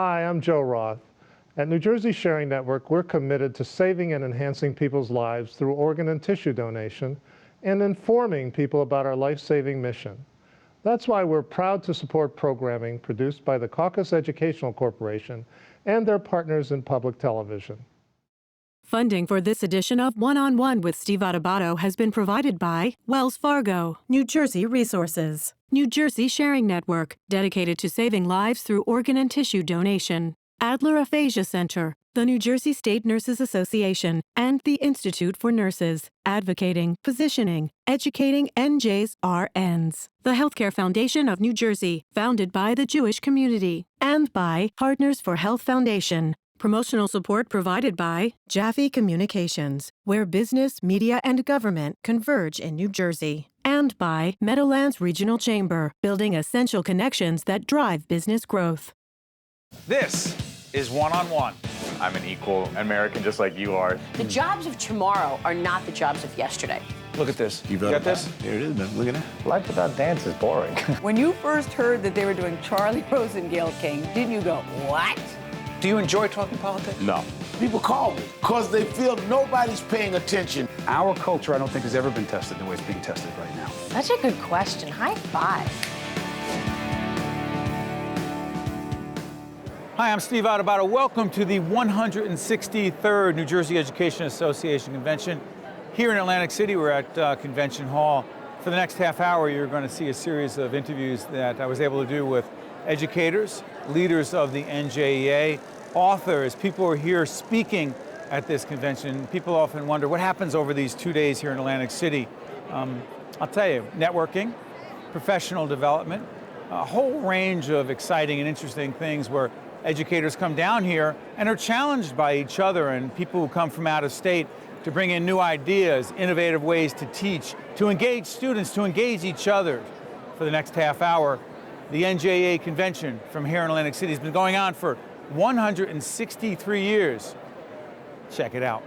Hi, I'm Joe Roth. At New Jersey Sharing Network, we're committed to saving and enhancing people's lives through organ and tissue donation and informing people about our life-saving mission. That's why we're proud to support programming produced by the Caucus Educational Corporation and their partners in public television. Funding for this edition of One-on-One with Steve Adubato has been provided by Wells Fargo, New Jersey Resources, New Jersey Sharing Network, dedicated to saving lives through organ and tissue donation, Adler Aphasia Center, the New Jersey State Nurses Association, and the Institute for Nurses, advocating, positioning, educating NJ's RNs, the Healthcare Foundation of New Jersey, founded by the Jewish community, and by Partners for Health Foundation. Promotional support provided by Jaffe Communications, where business, media, and government converge in New Jersey. And by Meadowlands Regional Chamber, building essential connections that drive business growth. This is One-on-One. I'm an equal American just like you are. The jobs of tomorrow are not the jobs of yesterday. Look at this. You got this? Here it is, man. Look at that. Life without dance is boring. When you first heard that they were doing Charlie Rose and Gayle King, didn't you go, what? Do you enjoy talking politics? No. People call me because they feel nobody's paying attention. Our culture, I don't think, has ever been tested the way it's being tested right now. Such a good question. High five. Hi, I'm Steve Adubato. Welcome to the 163rd New Jersey Education Association Convention. Here in Atlantic City, we're at Convention Hall. For the next half hour, you're going to see a series of interviews that I was able to do with educators, leaders of the NJEA, authors, people who are here speaking at this convention. People often wonder what happens over these 2 days here in Atlantic City. I'll tell you, networking, professional development, a whole range of exciting and interesting things where educators come down here and are challenged by each other and people who come from out of state to bring in new ideas, innovative ways to teach, to engage students, to engage each other. For the next half hour, the NJEA Convention from here in Atlantic City has been going on for 163 years. Check it out.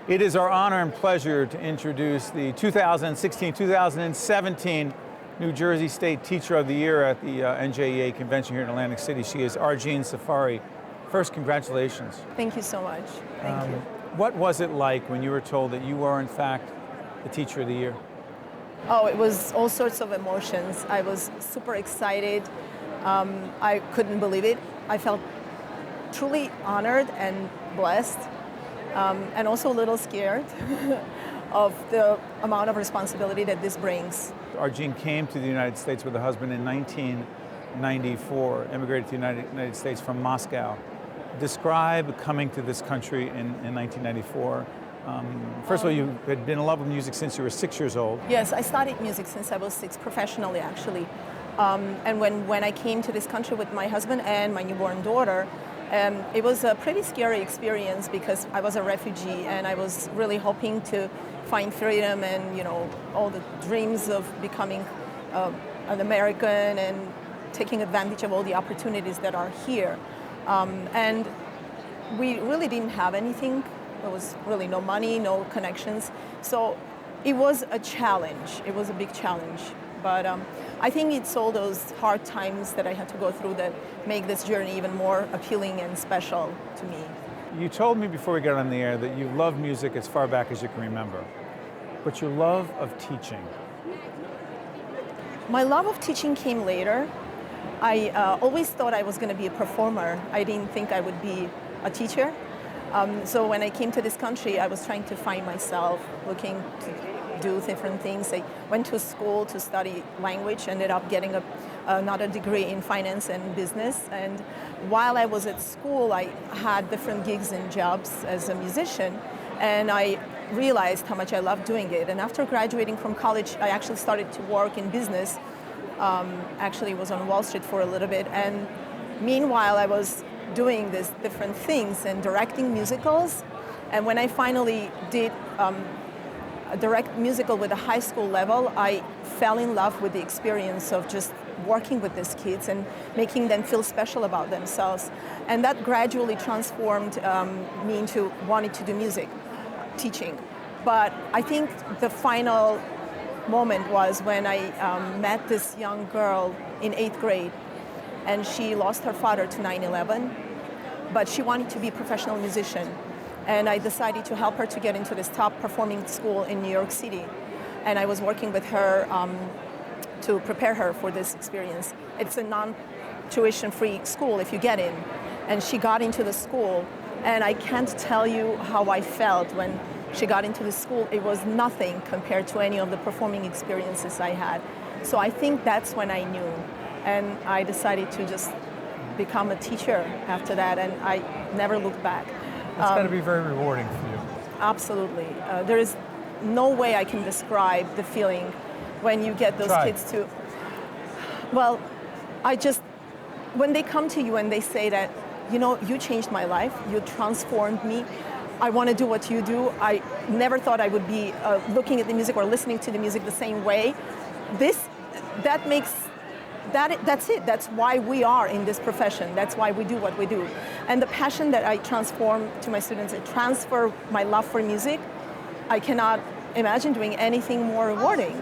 It is our honor and pleasure to introduce the 2016-2017 New Jersey State Teacher of the Year at the NJEA Convention here in Atlantic City. She is Argine Safari. First, congratulations. Thank you so much. Thank you. What was it like when you were told that you were, in fact, the Teacher of the Year? Oh, it was all sorts of emotions. I was super excited. I couldn't believe it. I felt truly honored and blessed, and also a little scared of the amount of responsibility that this brings. Argine came to the United States with her husband in 1994, immigrated to the United States from Moscow. Describe coming to this country in 1994. First of all, you had been in love with music since you were 6 years old. Yes, I studied music since I was 6, professionally actually. And when I came to this country with my husband and my newborn daughter, it was a pretty scary experience because I was a refugee and I was really hoping to find freedom and, you know, all the dreams of becoming an American and taking advantage of all the opportunities that are here. And we really didn't have anything. There was really no money, no connections. So it was a challenge. It was a big challenge. But I think it's all those hard times that I had to go through that make this journey even more appealing and special to me. You told me before we got on the air that you loved music as far back as you can remember. But your love of teaching? My love of teaching came later. I always thought I was going to be a performer. I didn't think I would be a teacher. So when I came to this country, I was trying to find myself, looking to do different things. I went to school to study language, ended up getting another degree in finance and business. And while I was at school, I had different gigs and jobs as a musician. And I realized how much I loved doing it. And after graduating from college, I actually started to work in business. Actually was on Wall Street for a little bit. And meanwhile, I was doing these different things and directing musicals. And when I finally did a direct musical with a high school level, I fell in love with the experience of just working with these kids and making them feel special about themselves. And that gradually transformed me into wanting to do music, teaching. But I think the final moment was when I met this young girl in 8th grade. and she lost her father to 9/11, but she wanted to be a professional musician. And I decided to help her to get into this top performing school in New York City. And I was working with her to prepare her for this experience. It's a non-tuition free school if you get in. And she got into the school, and I can't tell you how I felt when she got into the school. It was nothing compared to any of the performing experiences I had. So I think that's when I knew. And I decided to just become a teacher after that, and I never looked back. It's got to be very rewarding for you. Absolutely. There is no way I can describe the feeling when you get those kids to, well, when they come to you and they say that, you know, you changed my life, you transformed me, I want to do what you do. I never thought I would be looking at the music or listening to the music the same way. That's it. That's why we are in this profession. That's why we do what we do. And the passion that I transform to my students, I transfer my love for music. I cannot imagine doing anything more rewarding.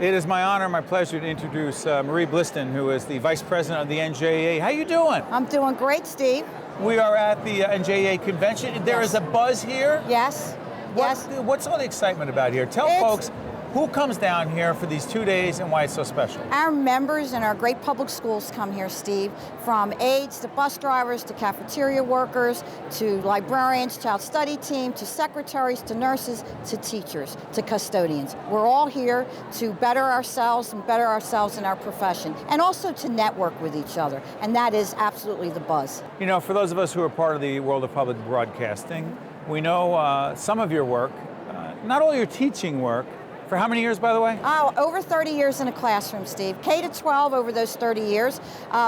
It is my honor, my pleasure to introduce Marie Blistain, who is the Vice President of the NJEA. How you doing? I'm doing great, Steve. We are at the NJEA Convention. There is a buzz here. Yes. What's all the excitement about here? Tell folks who comes down here for these 2 days and why it's so special. Our members and our great public schools come here, Steve, from aides to bus drivers to cafeteria workers to librarians, child study team, to secretaries, to nurses, to teachers, to custodians. We're all here to better ourselves and better ourselves in our profession, and also to network with each other, and that is absolutely the buzz. You know, for those of us who are part of the world of public broadcasting, we know some of your work, not all your teaching work. For how many years, by the way? Oh, over 30 years in a classroom, Steve. K to 12 over those 30 years,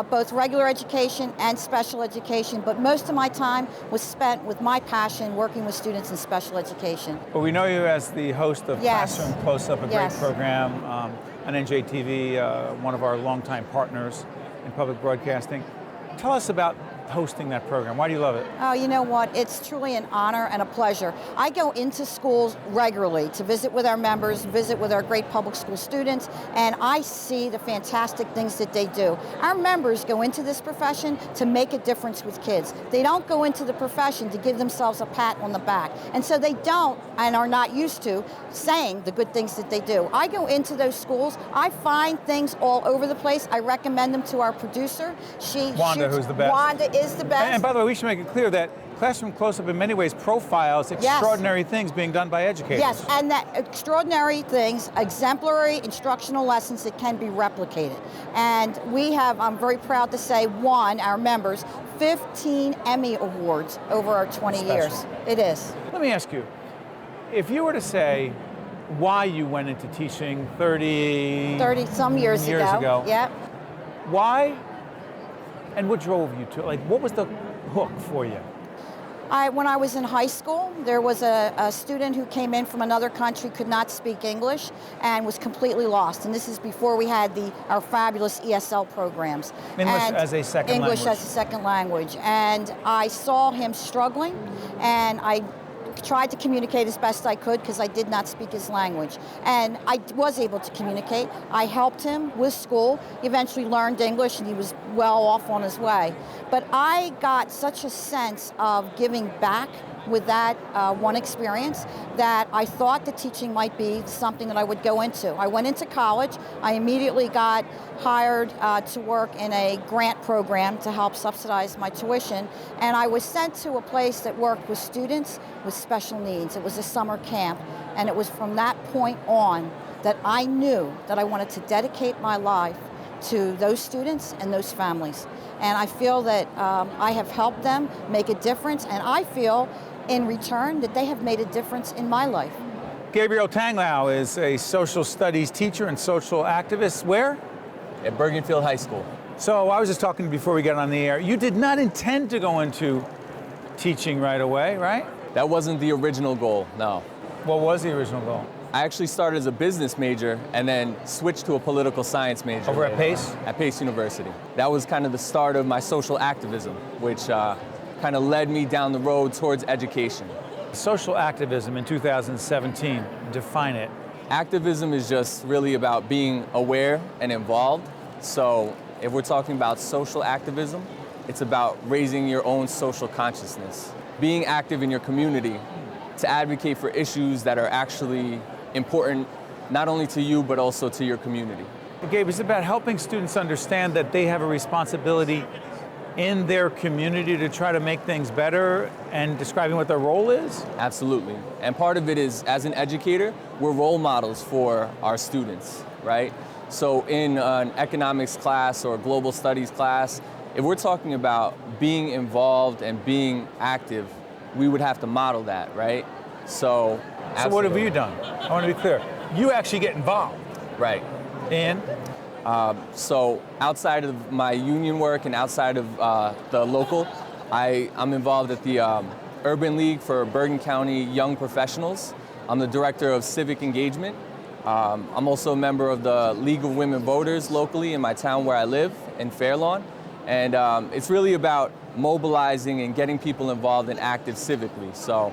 both regular education and special education, but most of my time was spent with my passion working with students in special education. Well, we know you as the host of Classroom Close-Up, a great program on NJTV, one of our longtime partners in public broadcasting. Tell us about hosting that program. Why do you love it? Oh, you know what? It's truly an honor and a pleasure. I go into schools regularly to visit with our members, visit with our great public school students, and I see the fantastic things that they do. Our members go into this profession to make a difference with kids. They don't go into the profession to give themselves a pat on the back. And so they don't and are not used to saying the good things that they do. I go into those schools, I find things all over the place. I recommend them to our producer. Wanda, who's the best. Wanda is the best. And by the way, we should make it clear that Classroom Close-Up in many ways profiles extraordinary things being done by educators. Yes, and that extraordinary things, exemplary instructional lessons that can be replicated. And we have, I'm very proud to say, won, our members, 15 Emmy Awards over our 20 years. It is. Let me ask you, if you were to say why you went into teaching 30-some years ago. Yep. Why and what drove you to, what was the hook for you? When I was in high school, there was a student who came in from another country, could not speak English, and was completely lost. And this is before we had our fabulous ESL programs. English as a second language. English as a second language. And I saw him struggling, and I tried to communicate as best I could because I did not speak his language. And I was able to communicate. I helped him with school. He eventually learned English and he was well off on his way. But I got such a sense of giving back with that one experience that I thought the teaching might be something that I would go into. I went into college. I immediately got hired to work in a grant program to help subsidize my tuition, and I was sent to a place that worked with students with special needs. It was a summer camp, and it was from that point on that I knew that I wanted to dedicate my life to those students and those families. And I feel that I have helped them make a difference, and I feel in return that they have made a difference in my life. Gabriel Tanglao is a social studies teacher and social activist. Where? At Bergenfield High School. So I was just talking before we got on the air. You did not intend to go into teaching right away, right? That wasn't the original goal, no. What was the original goal? I actually started as a business major and then switched to a political science major. Over at Pace? At Pace University. That was kind of the start of my social activism, which kind of led me down the road towards education. Social activism in 2017, define it. Activism is just really about being aware and involved. So If we're talking about social activism, it's about raising your own social consciousness, being active in your community to advocate for issues that are actually important, not only to you, but also to your community. Gabe, it's about helping students understand that they have a responsibility in their community to try to make things better and describing what their role is? Absolutely. And part of it is, as an educator, we're role models for our students, right? So in an economics class or a global studies class, if we're talking about being involved and being active, we would have to model that, right? So what have you done? I want to be clear. You actually get involved. Right. In? So outside of my union work and outside of the local, I'm involved at the Urban League for Bergen County Young Professionals. I'm the director of civic engagement. I'm also a member of the League of Women Voters locally in my town where I live, in Fairlawn. And it's really about mobilizing and getting people involved and active civically. So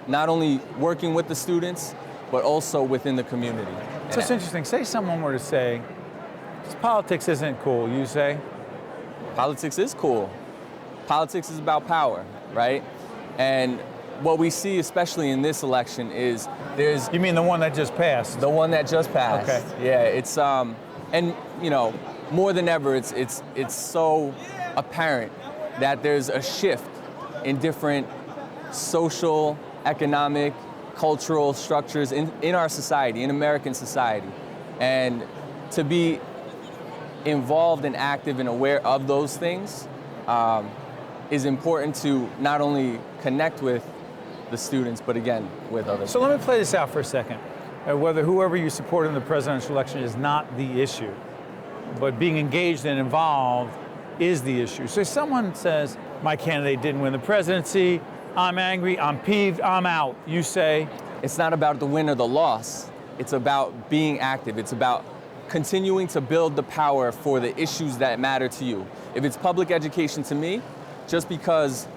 not only working with the students, but also within the community. So it's interesting. Say someone were to say, politics isn't cool, you say? Politics is cool. Politics is about power, right? And what we see, especially in this election, is there's... You mean the one that just passed? The one that just passed. Okay. Yeah, it's, and you know, more than ever, it's so apparent that there's a shift in different social, economic, cultural structures in our society, in American society. And to be involved and active and aware of those things is important to not only connect with the students, but again, with others. So let me play this out for a second. Whether whoever you support in the presidential election is not the issue, but being engaged and involved is the issue. So if someone says, my candidate didn't win the presidency, I'm angry, I'm peeved, I'm out. You say? It's not about the win or the loss. It's about being active. It's about continuing to build the power for the issues that matter to you. If it's public education to me, just because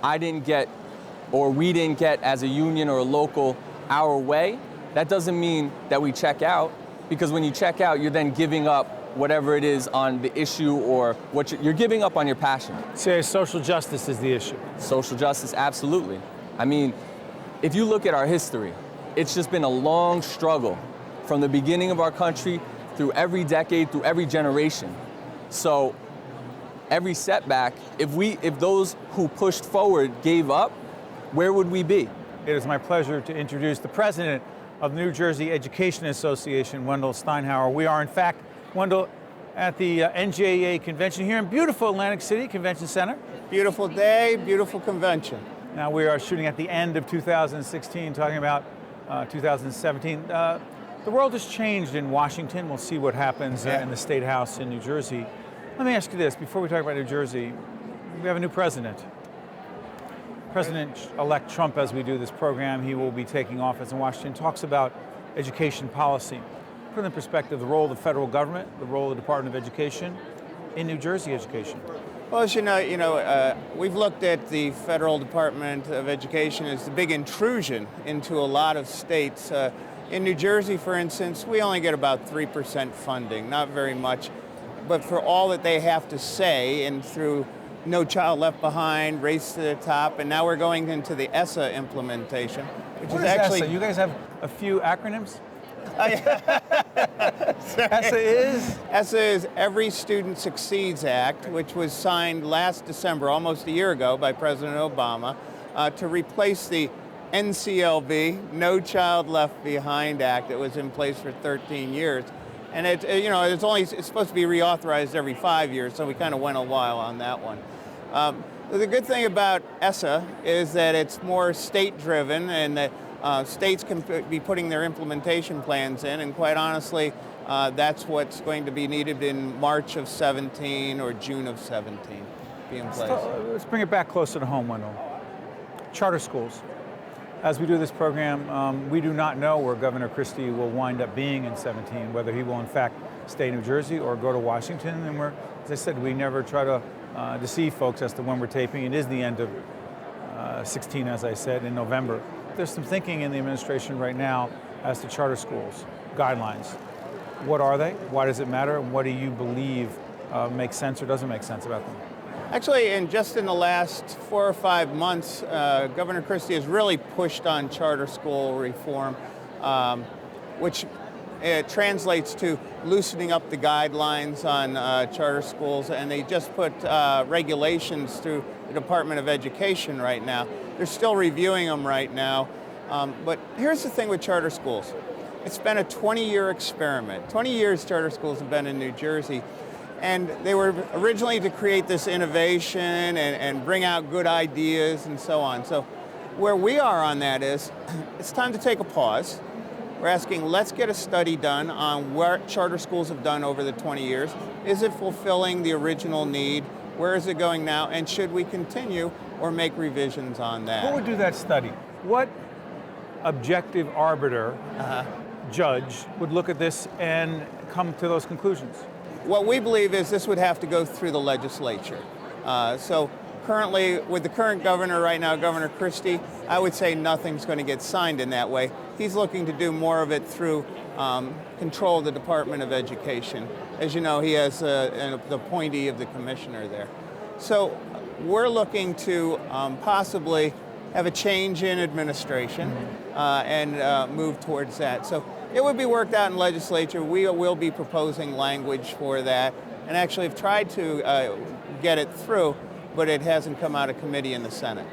I didn't get, or we didn't get as a union or a local our way, that doesn't mean that we check out, because when you check out, you're then giving up whatever it is on the issue, or what you're giving up on your passion. Say social justice is the issue. Social justice, absolutely. I mean, if you look at our history, it's just been a long struggle from the beginning of our country through every decade, through every generation. So every setback, if those who pushed forward gave up, where would we be? It is my pleasure to introduce the president of the New Jersey Education Association, Wendell Steinhauer. We are, in fact, Wendell, at the NJEA Convention here in beautiful Atlantic City Convention Center. Beautiful day, beautiful convention. Now we are shooting at the end of 2016, talking about 2017. The world has changed in Washington. We'll see what happens in the State House in New Jersey. Let me ask you this, before we talk about New Jersey, we have a new president. President-elect Trump, as we do this program, he will be taking office in Washington, talks about education policy. Put in perspective the role of the federal government, the role of the Department of Education in New Jersey education. Well, as you know, we've looked at the Federal Department of Education as the big intrusion into a lot of states. In New Jersey, for instance, we only get about 3% funding, not very much. But for all that they have to say, and through No Child Left Behind, Race to the Top, and now we're going into the NJEA implementation, which What is actually... NJEA? You guys have a few acronyms? NJEA is Every Student Succeeds Act, which was signed last December, almost a year ago, by President Obama, to replace the NCLB, No Child Left Behind Act, that was in place for 13 years. And it's supposed to be reauthorized every 5 years, so we kind of went a while on that one. The good thing about NJEA is that it's more state-driven, and that states can be putting their implementation plans in, and quite honestly, that's what's going to be needed in March of 17 or June of 17, be in place. Let's bring it back closer to home, Wendell. Charter schools. As we do this program, we do not know where Governor Christie will wind up being in 17, whether he will in fact stay in New Jersey or go to Washington. And as I said, we never try to deceive folks as to when we're taping. It is the end of 16, as I said, in November. There's some thinking in the administration right now as to charter schools, guidelines. What are they? Why does it matter? And what do you believe makes sense or doesn't make sense about them? Actually, in the last 4 or 5 months, Governor Christie has really pushed on charter school reform, which translates to loosening up the guidelines on charter schools, and they just put regulations through the Department of Education right now. They're still reviewing them right now, but here's the thing with charter schools. It's been a 20-year experiment. 20 years charter schools have been in New Jersey. And they were originally to create this innovation and bring out good ideas and so on. So where we are on that is, it's time to take a pause. We're asking, let's get a study done on what charter schools have done over the 20 years. Is it fulfilling the original need? Where is it going now? And should we continue or make revisions on that? Who would do that study? What objective arbiter, judge, would look at this and come to those conclusions? What we believe is this would have to go through the legislature. So currently, with the current governor right now, Governor Christie, I would say nothing's going to get signed in that way. He's looking to do more of it through control of the Department of Education. As you know, he has the appointee of the commissioner there. So we're looking to possibly have a change in administration and move towards that. So it would be worked out in legislature. We will be proposing language for that, and actually have tried to get it through, but it hasn't come out of committee in the Senate.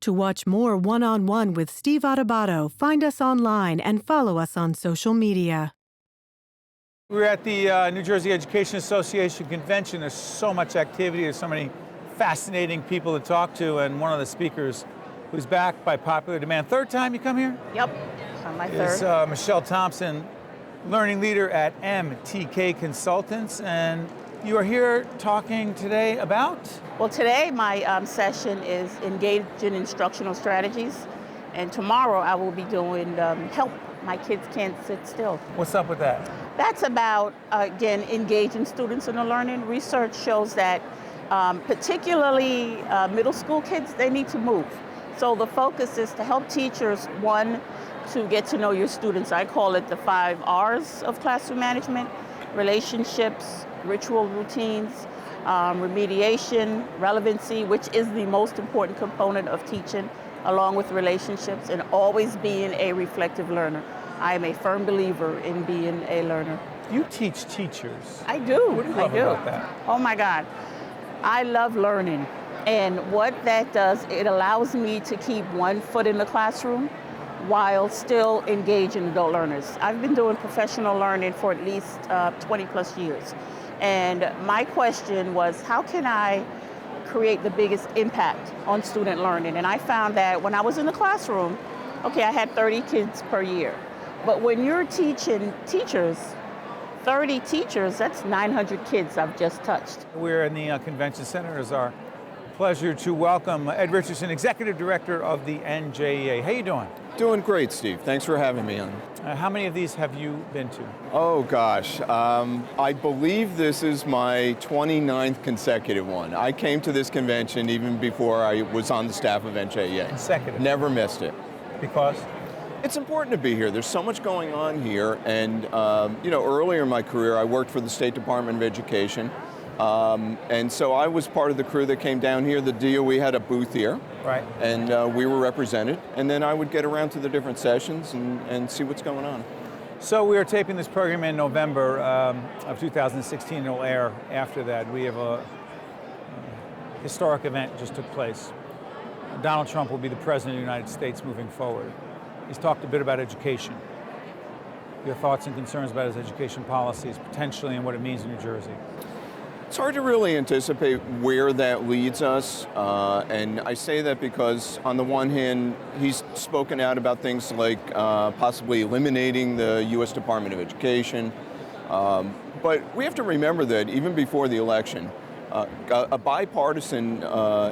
To watch more One-on-One with Steve Adubato, find us online and follow us on social media. We're at the New Jersey Education Association Convention. There's so much activity. There's so many fascinating people to talk to, and one of the speakers who's back by popular demand. Third time you come here? Yep, on my third. Is Michelle Thompson, learning leader at MTK Consultants, and you are here talking today about? Well, today my session is engaging instructional strategies, and tomorrow I will be doing help my kids can't sit still. What's up with that? That's about, again, engaging students in the learning. Research shows that particularly middle school kids, they need to move. So the focus is to help teachers, one, to get to know your students. I call it the 5 R's of classroom management: relationships, ritual routines, remediation, relevancy, which is the most important component of teaching, along with relationships, and always being a reflective learner. I am a firm believer in being a learner. You teach teachers. I do. What do you love about that? Oh my God. I love learning. And what that does, it allows me to keep one foot in the classroom while still engaging adult learners. I've been doing professional learning for at least 20 plus years. And my question was, how can I create the biggest impact on student learning? And I found that when I was in the classroom, okay, I had 30 kids per year. But when you're teaching teachers, 30 teachers, that's 900 kids I've just touched. We're in the convention center. It's our pleasure to welcome Ed Richardson, Executive Director of the NJEA. How you doing? Doing great, Steve. Thanks for having me on. How many of these have you been to? Oh gosh, I believe this is my 29th consecutive one. I came to this convention even before I was on the staff of NJEA. Consecutive? Never missed it. Because? It's important to be here. There's so much going on here, and you know, earlier in my career, I worked for the State Department of Education, and so I was part of the crew that came down here. The DOE had a booth here, right? And we were represented, and then I would get around to the different sessions and see what's going on. So we are taping this program in November of 2016. It'll air after that. We have a historic event just took place. Donald Trump will be the President of the United States moving forward. He's talked a bit about education. Your thoughts and concerns about his education policies, potentially, and what it means in New Jersey? It's hard to really anticipate where that leads us, and I say that because on the one hand, he's spoken out about things like possibly eliminating the U.S. Department of Education, but we have to remember that even before the election, a bipartisan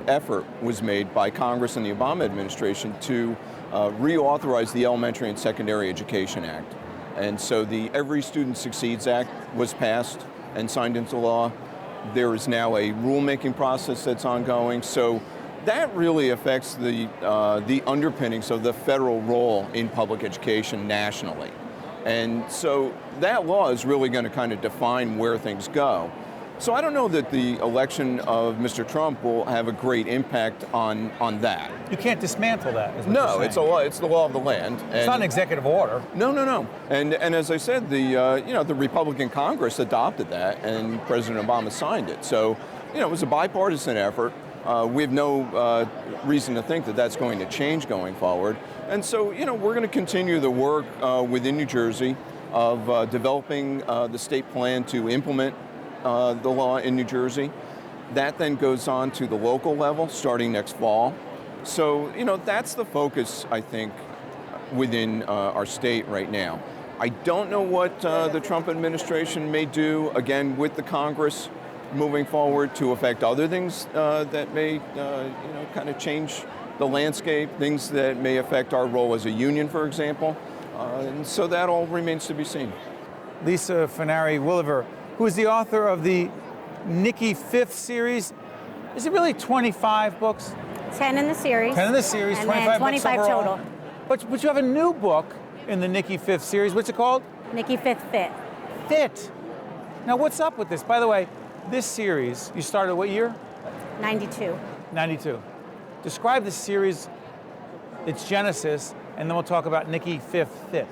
effort was made by Congress and the Obama administration to reauthorize the Elementary and Secondary Education Act. And so the Every Student Succeeds Act was passed and signed into law. There is now a rulemaking process that's ongoing. So that really affects the underpinnings of the federal role in public education nationally. And so that law is really going to kind of define where things go. So I don't know that the election of Mr. Trump will have a great impact on that. You can't dismantle that. Is what No, you're it's a law. It's the law of the land. It's not an executive order. No, no, no. And as I said, the Republican Congress adopted that, and President Obama signed it. So it was a bipartisan effort. We have no reason to think that that's going to change going forward. And so we're going to continue the work within New Jersey of developing the state plan to implement the law in New Jersey. That then goes on to the local level starting next fall. So, that's the focus, I think, within our state right now. I don't know what the Trump administration may do, again, with the Congress moving forward to affect other things that may, kind of change the landscape, things that may affect our role as a union, for example. And so that all remains to be seen. Lisa Funari-Willever, who is the author of the Nikki Fifth series. Is it really 25 books? 10 in the series. 10 in the series, and 25 then 25 books overall. total. But you have a new book in the Nikki Fifth series. What's it called? Nikki Fifth Fit. Fit. Now, what's up with this? By the way, this series, you started what year? 92. 92. Describe the series, its genesis, and then we'll talk about Nikki Fifth Fit.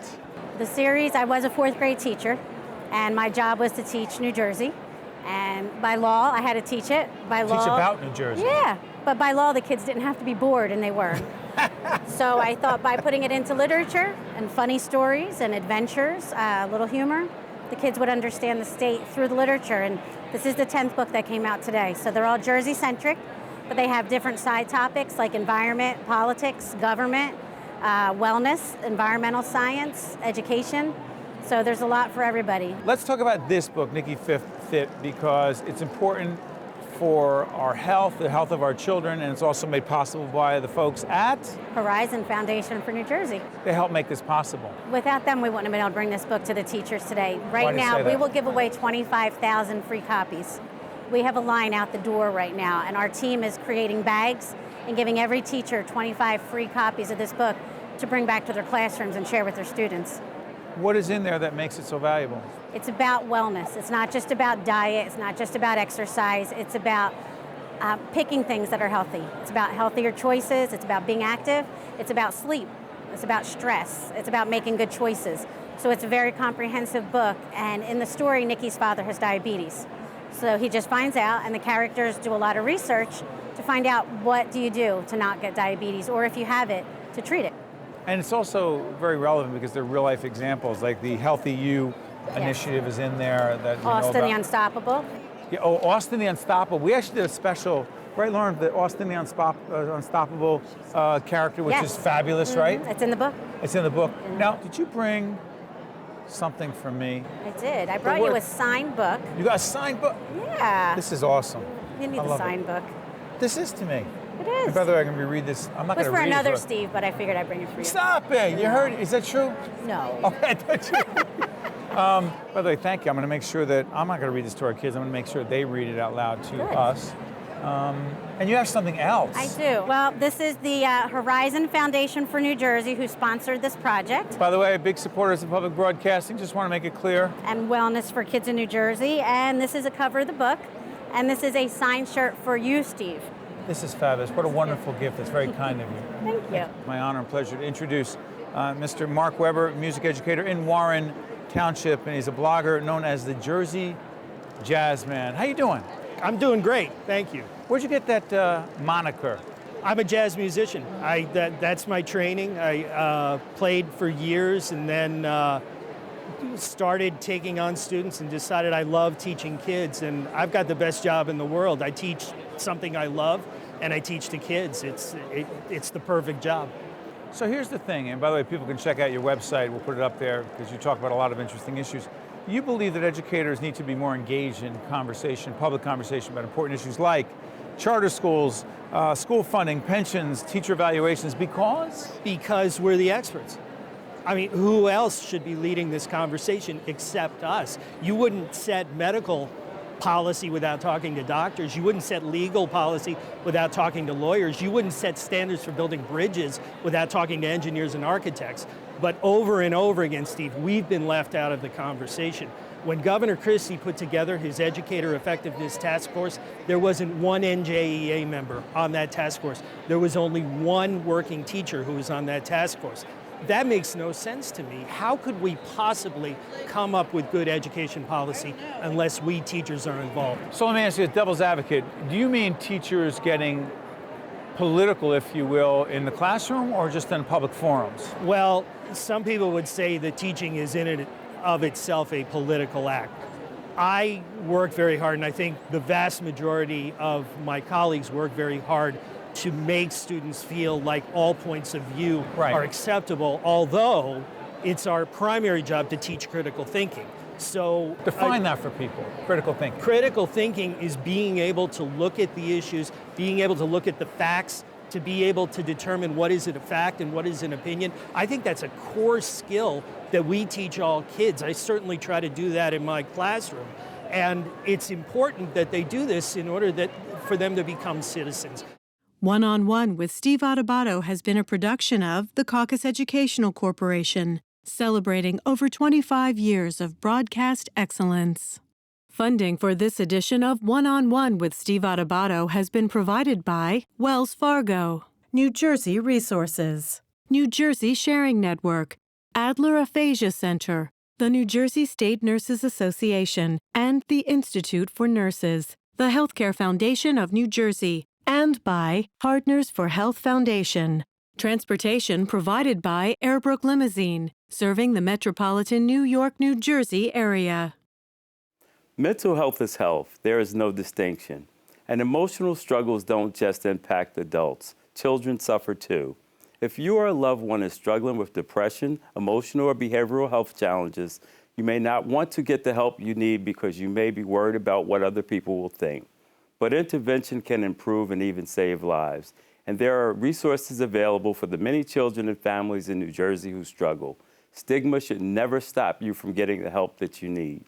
The series, I was a 4th grade teacher, and my job was to teach New Jersey. And by law, I had to teach it. By law, teach about New Jersey. Yeah, but by law, the kids didn't have to be bored, and they were. So I thought by putting it into literature and funny stories and adventures, a little humor, the kids would understand the state through the literature. And this is the 10th book that came out today. So they're all Jersey-centric, but they have different side topics like environment, politics, government, wellness, environmental science, education. So there's a lot for everybody. Let's talk about this book, Nikki Fifth Fit, because it's important for our health, the health of our children, and it's also made possible by the folks at Horizon Foundation for New Jersey. They help make this possible. Without them, we wouldn't have been able to bring this book to the teachers today. Right now, we will give away 25,000 free copies. We have a line out the door right now, and our team is creating bags and giving every teacher 25 free copies of this book to bring back to their classrooms and share with their students. What is in there that makes it so valuable? It's about wellness. It's not just about diet. It's not just about exercise. It's about picking things that are healthy. It's about healthier choices. It's about being active. It's about sleep. It's about stress. It's about making good choices. So it's a very comprehensive book. And in the story, Nikki's father has diabetes. So he just finds out, and the characters do a lot of research to find out what do you do to not get diabetes, or if you have it, to treat it. And it's also very relevant because they're real life examples, like the Healthy You initiative is in there. That Austin the Unstoppable. Yeah, Austin the Unstoppable. We actually did a special, right, Lauren? The Austin the Unstoppable character, which is fabulous, right? It's in the book. It's in the book. Now, did you bring something for me? I did. I brought you a signed book. You got a signed book? Yeah. This is awesome. You need the signed book. This is to me. It is. And by the way, I'm going to reread this. I'm not going to read it. It was for another Steve, but I figured I'd bring it for you. Stop it! You heard it. Is that true? No. Okay, that's true. By the way, thank you. I'm going to make sure that I'm not going to read this to our kids. I'm going to make sure they read it out loud to us. And you have something else. I do. Well, this is the Horizon Foundation for New Jersey, who sponsored this project. By the way, big supporters of public broadcasting. Just want to make it clear. And wellness for kids in New Jersey. And this is a cover of the book. And this is a signed shirt for you, Steve. This is fabulous. What a wonderful gift. That's very kind of you. Thank you. My honor and pleasure to introduce Mr. Mark Weber, music educator in Warren Township, and he's a blogger known as the Jersey Jazz Man. How you doing? I'm doing great, thank you. Where'd you get that moniker? I'm a jazz musician. That's my training. I played for years and then started taking on students and decided I love teaching kids, and I've got the best job in the world. I teach something I love, and I teach to kids. It's the perfect job. So here's the thing, and by the way, people can check out your website. We'll put it up there because you talk about a lot of interesting issues. You believe that educators need to be more engaged in conversation, public conversation about important issues like charter schools, school funding, pensions, teacher evaluations, because? Because we're the experts. I mean, who else should be leading this conversation except us? You wouldn't set medical policy without talking to doctors. You wouldn't set legal policy without talking to lawyers. You wouldn't set standards for building bridges without talking to engineers and architects. But over and over again, Steve, we've been left out of the conversation. When Governor Christie put together his Educator Effectiveness Task Force, there wasn't one NJEA member on that task force. There was only one working teacher who was on that task force. That makes no sense to me. How could we possibly come up with good education policy unless we teachers are involved? So let me ask you, as devil's advocate, do you mean teachers getting political, if you will, in the classroom or just in public forums? Well, some people would say that teaching is in and of itself a political act. I work very hard, and I think the vast majority of my colleagues work very hard to make students feel like all points of view are acceptable, although it's our primary job to teach critical thinking. So define that for people, critical thinking. Critical thinking is being able to look at the issues, being able to look at the facts, to be able to determine what is a fact and what is an opinion. I think that's a core skill that we teach all kids. I certainly try to do that in my classroom. And it's important that they do this in order for them to become citizens. One-on-One with Steve Adubato has been a production of the Caucus Educational Corporation, celebrating over 25 years of broadcast excellence. Funding for this edition of One-on-One with Steve Adubato has been provided by Wells Fargo, New Jersey Resources, New Jersey Sharing Network, Adler Aphasia Center, the New Jersey State Nurses Association, and the Institute for Nurses, the Healthcare Foundation of New Jersey, and by Partners for Health Foundation. Transportation provided by Airbrook Limousine, serving the metropolitan New York, New Jersey area. Mental health is health. There is no distinction. And emotional struggles don't just impact adults. Children suffer too. If you or a loved one is struggling with depression, emotional or behavioral health challenges, you may not want to get the help you need because you may be worried about what other people will think. But intervention can improve and even save lives. And there are resources available for the many children and families in New Jersey who struggle. Stigma should never stop you from getting the help that you need.